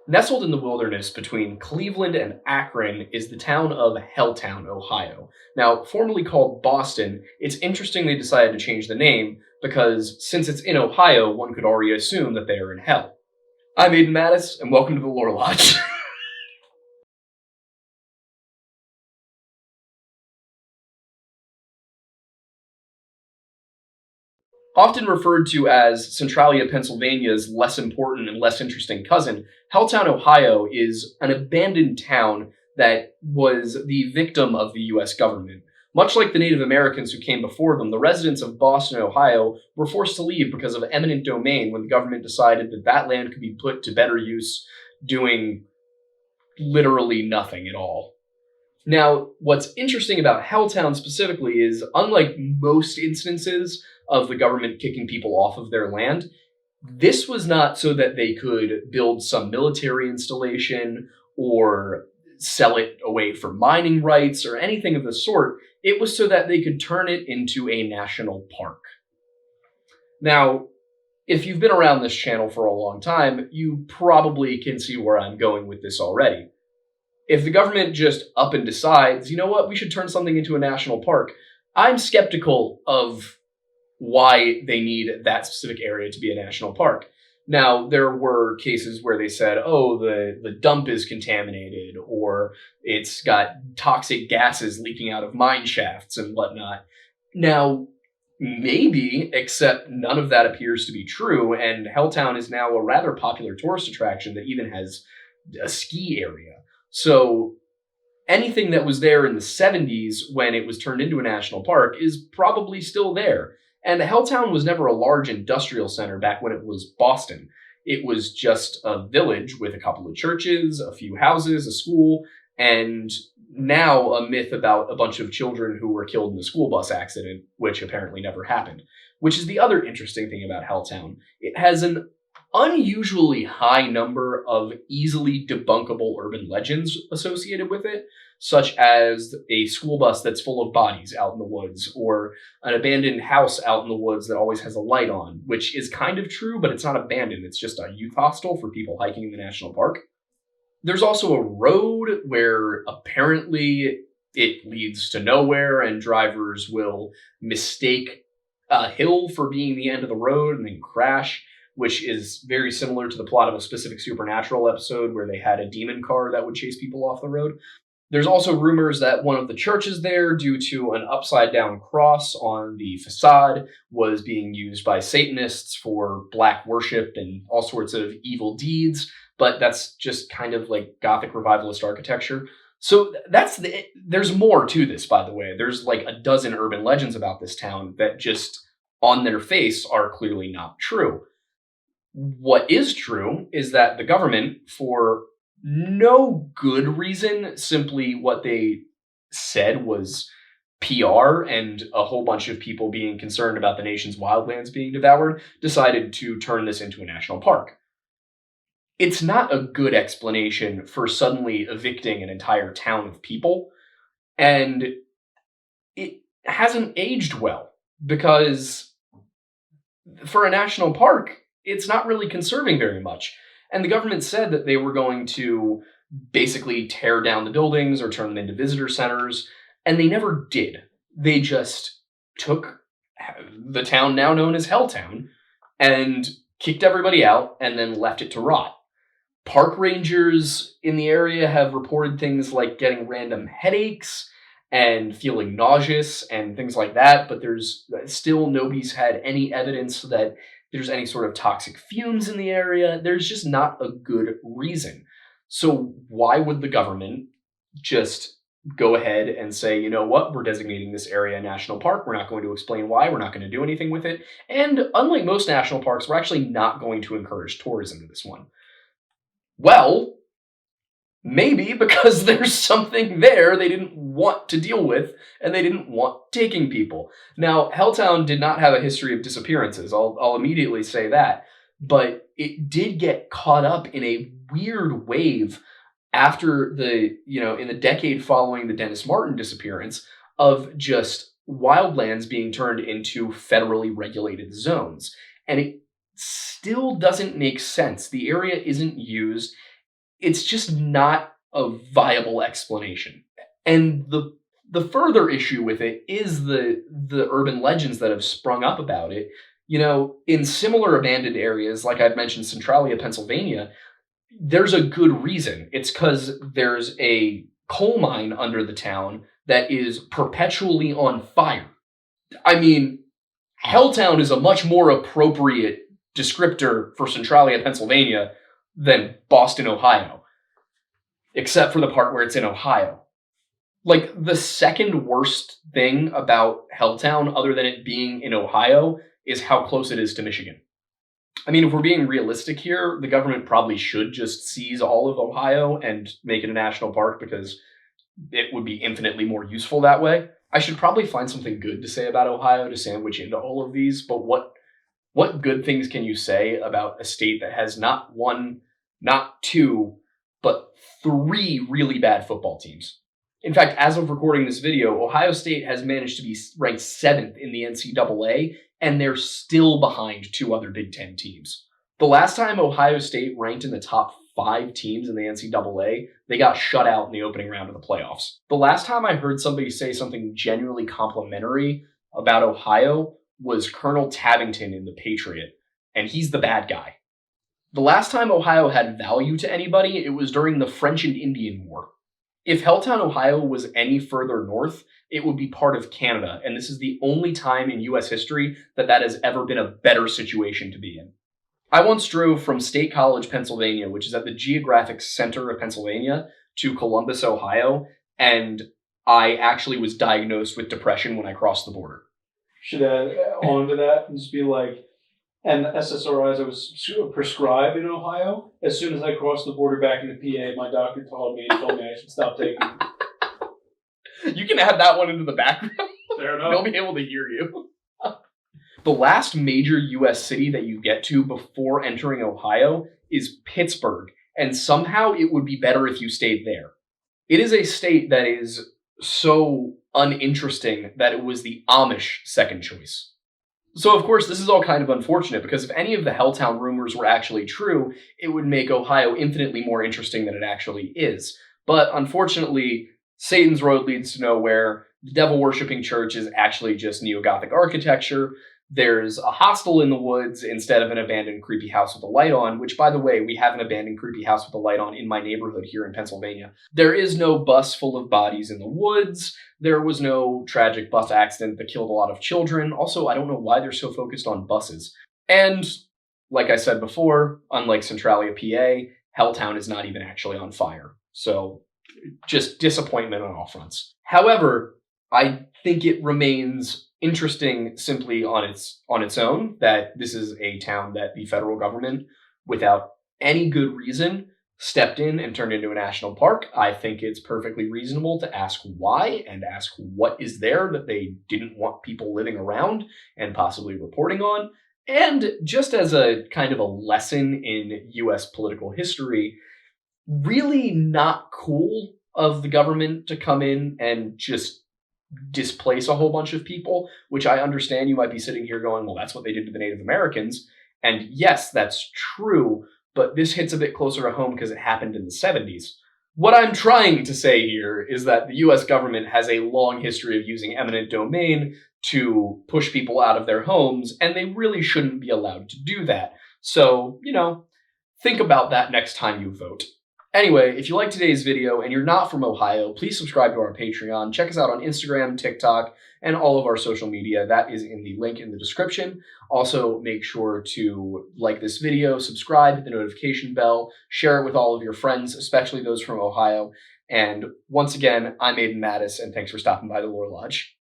Nestled in the wilderness between Cleveland and Akron is the town of Helltown, Ohio. Now, formerly called Boston, it's interesting they decided to change the name because since it's in Ohio, one could already assume that they are in hell. I'm Aidan Mattis, and welcome to the Lore Lodge. Often referred to as Centralia, Pennsylvania's less important and less interesting cousin, Helltown, Ohio is an abandoned town that was the victim of the US government. Much like the Native Americans who came before them, the residents of Boston, Ohio were forced to leave because of eminent domain when the government decided that that land could be put to better use doing literally nothing at all. Now, what's interesting about Helltown specifically is, unlike most instances of the government kicking people off of their land, this was not so that they could build some military installation or sell it away for mining rights or anything of the sort. It was so that they could turn it into a national park. Now, if you've been around this channel for a long time, you probably can see where I'm going with this already. If the government just up and decides, you know what, we should turn something into a national park, I'm skeptical of why they need that specific area to be a national park. Now, there were cases where they said, oh, the dump is contaminated, or it's got toxic gases leaking out of mine shafts and whatnot. Now, maybe, except none of that appears to be true, and Helltown is now a rather popular tourist attraction that even has a ski area. So anything that was there in the 70s when it was turned into a national park is probably still there. And Helltown was never a large industrial center back when it was Boston. It was just a village with a couple of churches, a few houses, a school, and now a myth about a bunch of children who were killed in a school bus accident, which apparently never happened. Which is the other interesting thing about Helltown. It has an unusually high number of easily debunkable urban legends associated with it, such as a school bus that's full of bodies out in the woods, or an abandoned house out in the woods that always has a light on, which is kind of true, but it's not abandoned. It's just a youth hostel for people hiking in the national park. There's also a road where apparently it leads to nowhere, and drivers will mistake a hill for being the end of the road and then crash, which is very similar to the plot of a specific Supernatural episode where they had a demon car that would chase people off the road. There's also rumors that one of the churches there, due to an upside-down cross on the facade, was being used by Satanists for black worship and all sorts of evil deeds, but that's just kind of like Gothic revivalist architecture. So there's more to this, by the way. There's like a dozen urban legends about this town that just, on their face, are clearly not true. What is true is that the government, for no good reason, simply what they said was PR and a whole bunch of people being concerned about the nation's wildlands being devoured, decided to turn this into a national park. It's not a good explanation for suddenly evicting an entire town of people, and it hasn't aged well, because for a national park, it's not really conserving very much. And the government said that they were going to basically tear down the buildings or turn them into visitor centers, and they never did. They just took the town now known as Helltown and kicked everybody out and then left it to rot. Park rangers in the area have reported things like getting random headaches and feeling nauseous and things like that, but there's still nobody's had any evidence that there's any sort of toxic fumes in the area. There's just not a good reason. So why would the government just go ahead and say, you know what, we're designating this area a national park. We're not going to explain why. We're not going to do anything with it. And unlike most national parks, we're actually not going to encourage tourism to this one. Well, maybe because there's something there they didn't want to deal with, and they didn't want taking people. Now, Helltown did not have a history of disappearances. I'll immediately say that. But it did get caught up in a weird wave after in the decade following the Dennis Martin disappearance, of just wildlands being turned into federally regulated zones. And it still doesn't make sense. The area isn't used. it's just not a viable explanation. And the further issue with it is the urban legends that have sprung up about it. In similar abandoned areas, like I've mentioned, Centralia, Pennsylvania, there's a good reason. It's because there's a coal mine under the town that is perpetually on fire. I mean, Helltown is a much more appropriate descriptor for Centralia, Pennsylvania than Boston, Ohio, except for the part where it's in Ohio. Like, the second worst thing about Helltown, other than it being in Ohio, is how close it is to Michigan. I mean, if we're being realistic here, the government probably should just seize all of Ohio and make it a national park because it would be infinitely more useful that way. I should probably find something good to say about Ohio to sandwich into all of these, but what good things can you say about a state that has not one, not two, but three really bad football teams? In fact, as of recording this video, Ohio State has managed to be ranked 7th in the NCAA, and they're still behind 2 other Big Ten teams. The last time Ohio State ranked in the top 5 teams in the NCAA, they got shut out in the opening round of the playoffs. The last time I heard somebody say something genuinely complimentary about Ohio was Colonel Tabington in The Patriot, and he's the bad guy. The last time Ohio had value to anybody, it was during the French and Indian War. If Helltown, Ohio was any further north, it would be part of Canada, and this is the only time in U.S. history that has ever been a better situation to be in. I once drove from State College, Pennsylvania, which is at the geographic center of Pennsylvania, to Columbus, Ohio, and I actually was diagnosed with depression when I crossed the border. Should add on to that and just be like, and the SSRIs I was prescribed in Ohio, as soon as I crossed the border back into PA, my doctor told me I should stop taking them. You can add that one into the background. Fair enough. They'll be able to hear you. The last major U.S. city that you get to before entering Ohio is Pittsburgh, and somehow it would be better if you stayed there. It is a state that is so uninteresting that it was the Amish second choice. So, of course, this is all kind of unfortunate, because if any of the Helltown rumors were actually true, it would make Ohio infinitely more interesting than it actually is. But unfortunately, Satan's road leads to nowhere. The devil-worshipping church is actually just neo-Gothic architecture. There's a hostel in the woods instead of an abandoned creepy house with a light on, which, by the way, we have an abandoned creepy house with a light on in my neighborhood here in Pennsylvania. There is no bus full of bodies in the woods. There was no tragic bus accident that killed a lot of children. Also, I don't know why they're so focused on buses. And, like I said before, unlike Centralia, PA, Helltown is not even actually on fire. So, just disappointment on all fronts. However, I think it remains interesting simply on its own that this is a town that the federal government, without any good reason, stepped in and turned into a national park. I think it's perfectly reasonable to ask why and ask what is there that they didn't want people living around and possibly reporting on. And just as a kind of a lesson in U.S. political history, really not cool of the government to come in and just displace a whole bunch of people, which I understand you might be sitting here going, well, that's what they did to the Native Americans. And yes, that's true, but this hits a bit closer to home because it happened in the 70s. What I'm trying to say here is that the US government has a long history of using eminent domain to push people out of their homes, and they really shouldn't be allowed to do that. So, think about that next time you vote. Anyway, if you liked today's video and you're not from Ohio, please subscribe to our Patreon. Check us out on Instagram, TikTok, and all of our social media. That is in the link in the description. Also, make sure to like this video, subscribe, hit the notification bell, share it with all of your friends, especially those from Ohio. And once again, I'm Aidan Mattis, and thanks for stopping by the Lore Lodge.